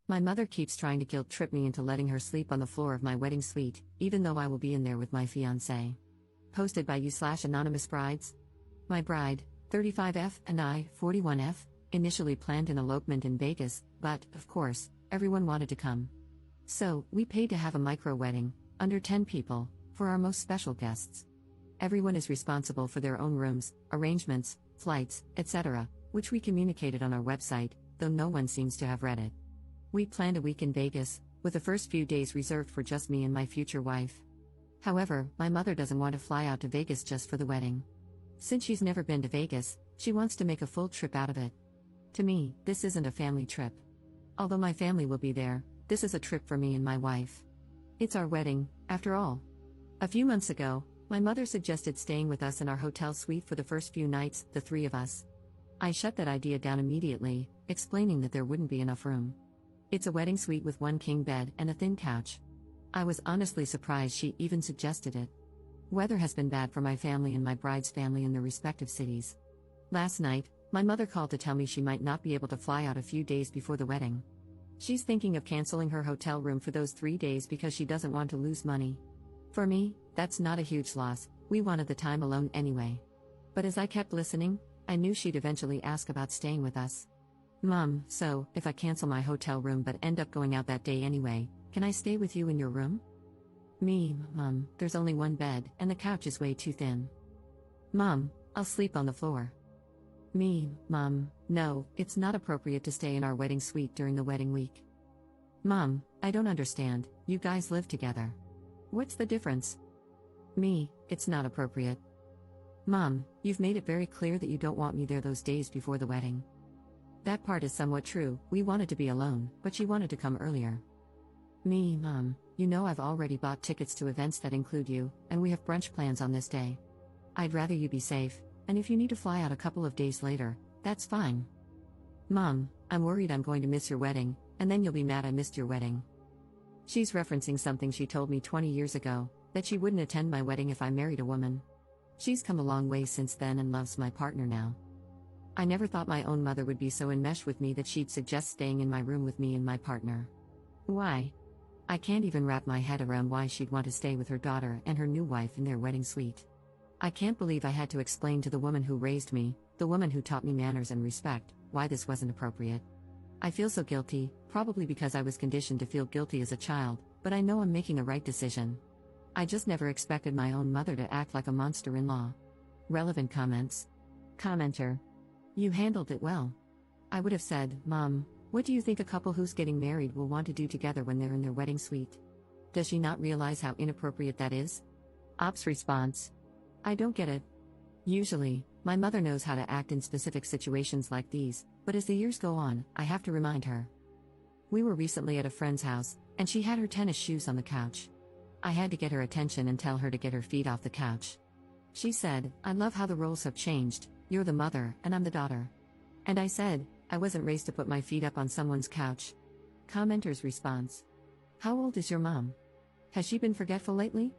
My mother keeps trying to guilt trip me into letting her sleep on the floor of my wedding suite, even though I will be in there with my fiancé. Posted by you/anonymous brides. My bride, 35F, and I, 41F, initially planned an elopement in Vegas, but, of course, everyone wanted to come. So, we paid to have a micro wedding, under 10 people, for our most special guests. Everyone is responsible for their own rooms, arrangements, flights, etc., which we communicated on our website, though no one seems to have read it. We planned a week in Vegas, with the first few days reserved for just me and my future wife. However, my mother doesn't want to fly out to Vegas just for the wedding. Since she's never been to Vegas, she wants to make a full trip out of it. To me, this isn't a family trip. Although my family will be there, this is a trip for me and my wife. It's our wedding, after all. A few months ago, my mother suggested staying with us in our hotel suite for the first few nights, the three of us. I shut that idea down immediately, explaining that there wouldn't be enough room. It's a wedding suite with one king bed and a thin couch. I was honestly surprised she even suggested it. Weather has been bad for my family and my bride's family in their respective cities. Last night, my mother called to tell me she might not be able to fly out a few days before the wedding. She's thinking of canceling her hotel room for those 3 days because she doesn't want to lose money. For me, that's not a huge loss, we wanted the time alone anyway. But as I kept listening, I knew she'd eventually ask about staying with us. Mom, so, if I cancel my hotel room but end up going out that day anyway, can I stay with you in your room? Me, Mom, there's only one bed, and the couch is way too thin. Mom, I'll sleep on the floor. Me, Mom, no, it's not appropriate to stay in our wedding suite during the wedding week. Mom, I don't understand, you guys live together. What's the difference? Me, it's not appropriate. Mom, you've made it very clear that you don't want me there those days before the wedding. That part is somewhat true, we wanted to be alone, but she wanted to come earlier. Me, Mom, you know I've already bought tickets to events that include you, and we have brunch plans on this day. I'd rather you be safe, and if you need to fly out a couple of days later, that's fine. Mom, I'm worried I'm going to miss your wedding, and then you'll be mad I missed your wedding. She's referencing something she told me 20 years ago, that she wouldn't attend my wedding if I married a woman. She's come a long way since then and loves my partner now. I never thought my own mother would be so enmeshed with me that she'd suggest staying in my room with me and my partner. Why? I can't even wrap my head around why she'd want to stay with her daughter and her new wife in their wedding suite. I can't believe I had to explain to the woman who raised me, the woman who taught me manners and respect, why this wasn't appropriate. I feel so guilty, probably because I was conditioned to feel guilty as a child, but I know I'm making the right decision. I just never expected my own mother to act like a monster-in-law. Relevant comments. Commenter. You handled it well. I would have said, Mom, what do you think a couple who's getting married will want to do together when they're in their wedding suite? Does she not realize how inappropriate that is? Ops response. I don't get it. Usually, my mother knows how to act in specific situations like these, but as the years go on, I have to remind her. We were recently at a friend's house, and she had her tennis shoes on the couch. I had to get her attention and tell her to get her feet off the couch. She said, I love how the roles have changed, you're the mother, and I'm the daughter. And I said, I wasn't raised to put my feet up on someone's couch. Commenter's response. How old is your mom? Has she been forgetful lately?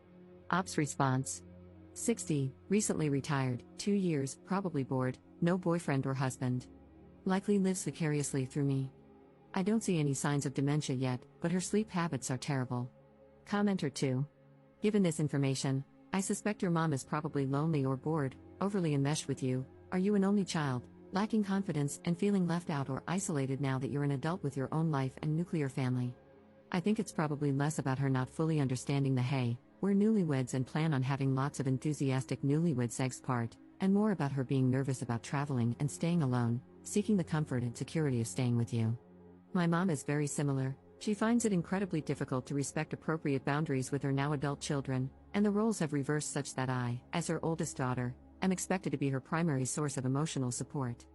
Ops response. 60, recently retired, 2 years, probably bored, no boyfriend or husband. Likely lives vicariously through me. I don't see any signs of dementia yet, but her sleep habits are terrible. Commenter 2. Given this information, I suspect your mom is probably lonely or bored, overly enmeshed with you. Are you an only child, lacking confidence and feeling left out or isolated now that you're an adult with your own life and nuclear family? I think it's probably less about her not fully understanding the hey, we're newlyweds and plan on having lots of enthusiastic newlywed sex part, and more about her being nervous about traveling and staying alone, seeking the comfort and security of staying with you. My mom is very similar. She finds it incredibly difficult to respect appropriate boundaries with her now adult children, and the roles have reversed such that I, as her oldest daughter, am expected to be her primary source of emotional support.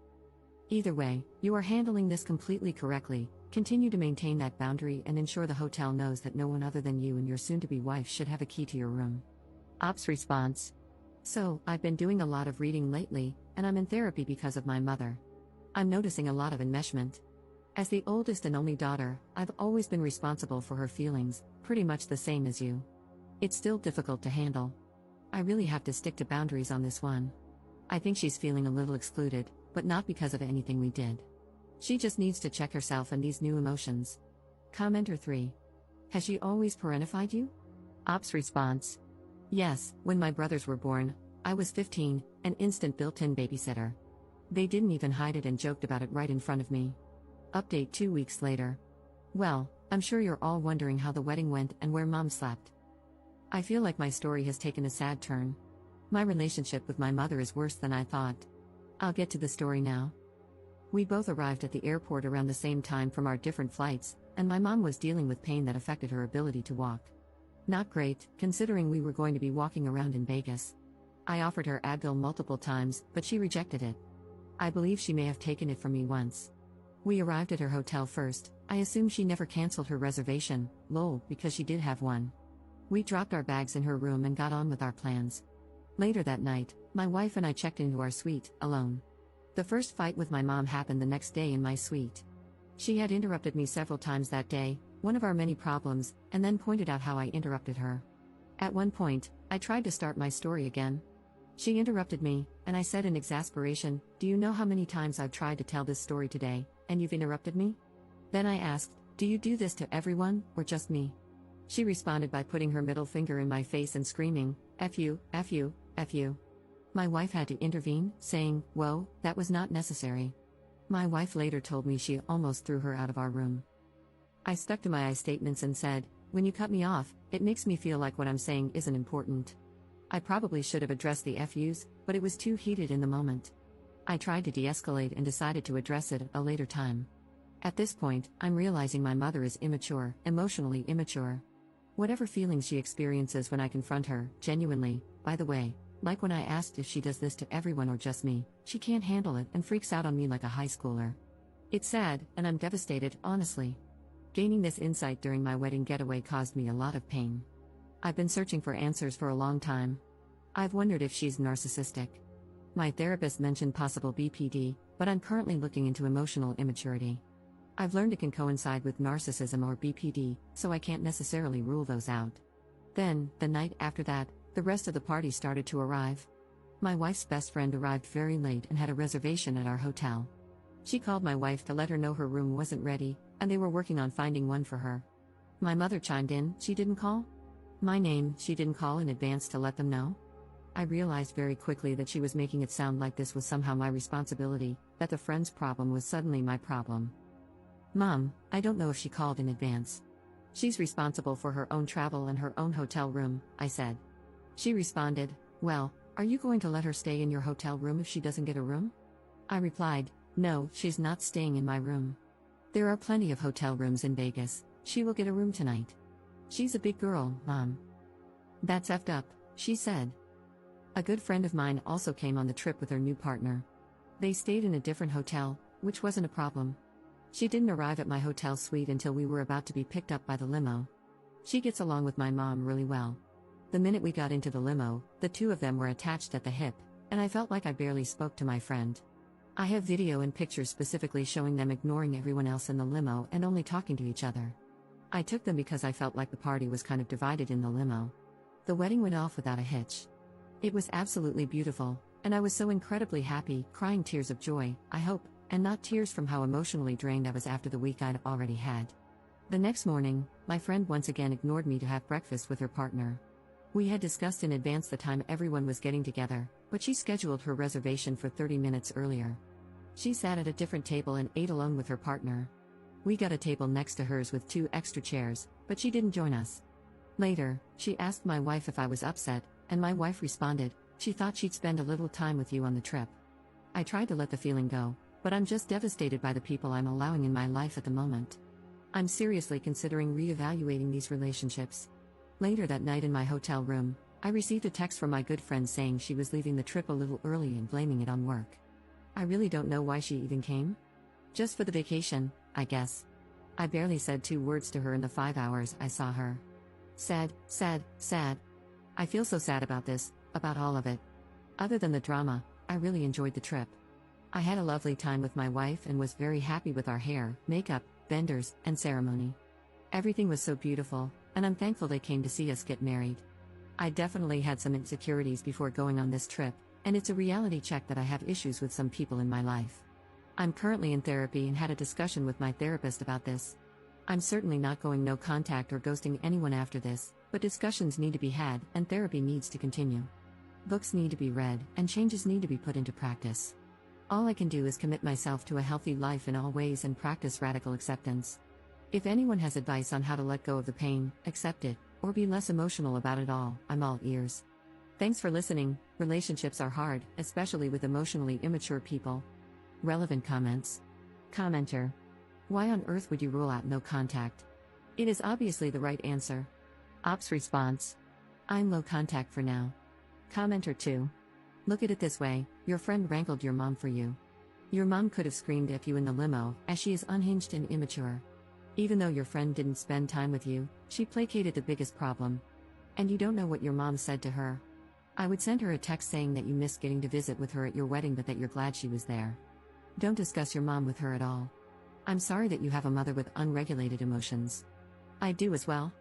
Either way, you are handling this completely correctly. Continue to maintain that boundary and ensure the hotel knows that no one other than you and your soon-to-be wife should have a key to your room. Ops response. So, I've been doing a lot of reading lately, and I'm in therapy because of my mother. I'm noticing a lot of enmeshment. As the oldest and only daughter, I've always been responsible for her feelings, pretty much the same as you. It's still difficult to handle. I really have to stick to boundaries on this one. I think she's feeling a little excluded, but not because of anything we did. She just needs to check herself and these new emotions. Commenter 3. Has she always parentified you? Ops response. Yes, when my brothers were born, I was 15, an instant built-in babysitter. They didn't even hide it and joked about it right in front of me. Update 2 weeks later. Well, I'm sure you're all wondering how the wedding went and where mom slept. I feel like my story has taken a sad turn. My relationship with my mother is worse than I thought. I'll get to the story now. We both arrived at the airport around the same time from our different flights, and my mom was dealing with pain that affected her ability to walk. Not great, considering we were going to be walking around in Vegas. I offered her Advil multiple times, but she rejected it. I believe she may have taken it from me once. We arrived at her hotel first. I assume she never canceled her reservation, lol, because she did have one. We dropped our bags in her room and got on with our plans. Later that night, my wife and I checked into our suite, alone. The first fight with my mom happened the next day in my suite. She had interrupted me several times that day, one of our many problems, and then pointed out how I interrupted her. At one point, I tried to start my story again. She interrupted me, and I said in exasperation, "Do you know how many times I've tried to tell this story today, and you've interrupted me?" Then I asked, "Do you do this to everyone, or just me?" She responded by putting her middle finger in my face and screaming, "F you, F you, F you." My wife had to intervene, saying, "Whoa, that was not necessary." My wife later told me she almost threw her out of our room. I stuck to my I statements and said, "When you cut me off, it makes me feel like what I'm saying isn't important." I probably should have addressed the FUs, but it was too heated in the moment. I tried to de-escalate and decided to address it at a later time. At this point, I'm realizing my mother is immature, emotionally immature. Whatever feelings she experiences when I confront her, genuinely, by the way, like when I asked if she does this to everyone or just me, she can't handle it and freaks out on me like a high schooler. It's sad, and I'm devastated, honestly. Gaining this insight during my wedding getaway caused me a lot of pain. I've been searching for answers for a long time. I've wondered if she's narcissistic. My therapist mentioned possible BPD, but I'm currently looking into emotional immaturity. I've learned it can coincide with narcissism or BPD, so I can't necessarily rule those out. Then, the night after that, the rest of the party started to arrive. My wife's best friend arrived very late and had a reservation at our hotel. She called my wife to let her know her room wasn't ready, and they were working on finding one for her. My mother chimed in, "She didn't call?" My name, she didn't call in advance to let them know? I realized very quickly that she was making it sound like this was somehow my responsibility, that the friend's problem was suddenly my problem. "Mom, I don't know if she called in advance. She's responsible for her own travel and her own hotel room," I said. She responded, "Well, are you going to let her stay in your hotel room if she doesn't get a room?" I replied, "No, she's not staying in my room. There are plenty of hotel rooms in Vegas. She will get a room tonight. She's a big girl, Mom." "That's effed up," she said. A good friend of mine also came on the trip with her new partner. They stayed in a different hotel, which wasn't a problem. She didn't arrive at my hotel suite until we were about to be picked up by the limo. She gets along with my mom really well. The minute we got into the limo, the two of them were attached at the hip, and I felt like I barely spoke to my friend. I have video and pictures specifically showing them ignoring everyone else in the limo and only talking to each other. I took them because I felt like the party was kind of divided in the limo. The wedding went off without a hitch. It was absolutely beautiful, and I was so incredibly happy, crying tears of joy, I hope, and not tears from how emotionally drained I was after the week I'd already had. The next morning, my friend once again ignored me to have breakfast with her partner. We had discussed in advance the time everyone was getting together, but she scheduled her reservation for 30 minutes earlier. She sat at a different table and ate alone with her partner. We got a table next to hers with 2 extra chairs, but she didn't join us. Later, she asked my wife if I was upset, and my wife responded, "She thought she'd spend a little time with you on the trip." I tried to let the feeling go, but I'm just devastated by the people I'm allowing in my life at the moment. I'm seriously considering reevaluating these relationships. Later that night in my hotel room, I received a text from my good friend saying she was leaving the trip a little early and blaming it on work. I really don't know why she even came. Just for the vacation, I guess. I barely said 2 words to her in the 5 hours I saw her. Sad, sad, sad. I feel so sad about this, about all of it. Other than the drama, I really enjoyed the trip. I had a lovely time with my wife and was very happy with our hair, makeup, vendors, and ceremony. Everything was so beautiful, and I'm thankful they came to see us get married. I definitely had some insecurities before going on this trip, and it's a reality check that I have issues with some people in my life. I'm currently in therapy and had a discussion with my therapist about this. I'm certainly not going no contact or ghosting anyone after this, but discussions need to be had and therapy needs to continue. Books need to be read and changes need to be put into practice. All I can do is commit myself to a healthy life in all ways and practice radical acceptance. If anyone has advice on how to let go of the pain, accept it, or be less emotional about it all, I'm all ears. Thanks for listening. Relationships are hard, especially with emotionally immature people. Relevant comments. Commenter. Why on earth would you rule out no contact? It is obviously the right answer. Ops response. I'm low contact for now. Commenter 2. Look at it this way, your friend wrangled your mom for you. Your mom could have screamed at you in the limo, as she is unhinged and immature. Even though your friend didn't spend time with you, she placated the biggest problem. And you don't know what your mom said to her. I would send her a text saying that you missed getting to visit with her at your wedding but that you're glad she was there. Don't discuss your mom with her at all. I'm sorry that you have a mother with unregulated emotions. I do as well.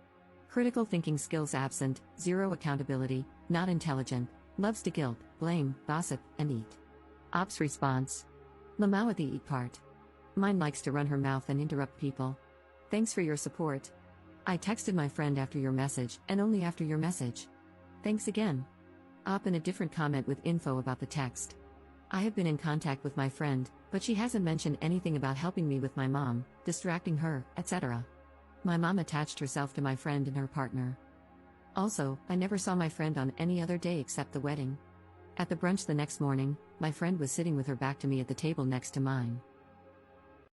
Critical thinking skills absent, zero accountability, not intelligent, loves to guilt, blame, gossip, and eat. Ops response. Lamau at the eat part. Mine likes to run her mouth and interrupt people. Thanks for your support. I texted my friend after your message, and only after your message. Thanks again. Op in a different comment with info about the text. I have been in contact with my friend, but she hasn't mentioned anything about helping me with my mom, distracting her, etc. My mom attached herself to my friend and her partner. Also, I never saw my friend on any other day except the wedding. At the brunch the next morning, my friend was sitting with her back to me at the table next to mine.